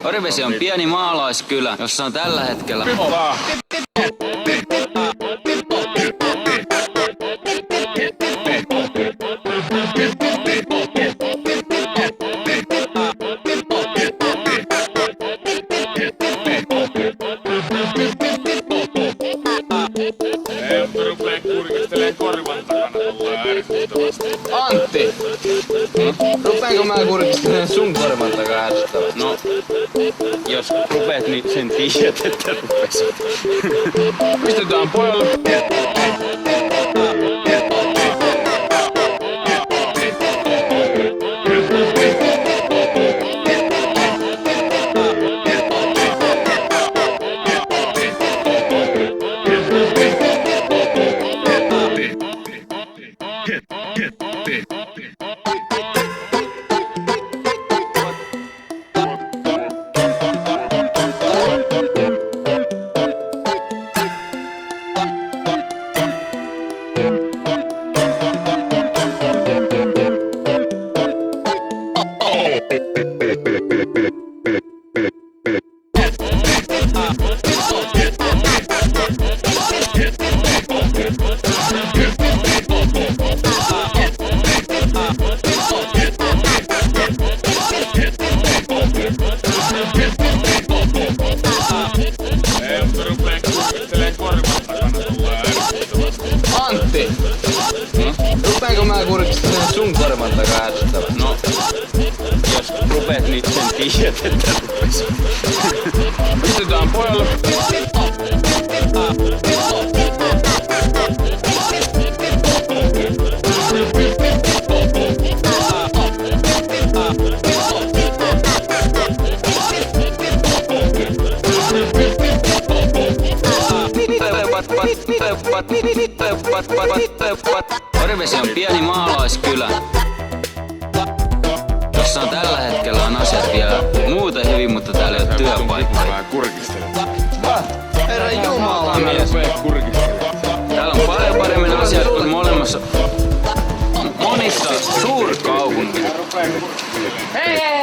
Orivesi on pieni maalaiskylä, jossa on tällä hetkellä Rupeen kurkisteleen korvan takana tullaan ärsyttävästi. Antti! Rupeenko mä kurkistelemaan sun korvan takaa ärsyttävästi? no, jos rupeat, niin sen tiedät, että rupesit. Pistetään pojalle. Rupeen kurkisteleen korvan takana tullaan ärsyttävästi. Antti! Rupeenko mä kurkistelemaan sun korvan takaa ärsyttävästi? No, jos rupeat, niin sen tiedät, että rupesit. Pistetään pojalle. Orivesi on pieni maalaiskylä, jossa on tällä hetkellä on asiat vielä muuten hyvin, mutta täällä ei ole työpaikkoja. Mä kurkistelen. Herra Jumala mies. Rupeen kurkistelemaan. Täällä on paljon paremmin asiat kuin monissa suurkaupungissa. Rupeen kurkistelemaan. Hei!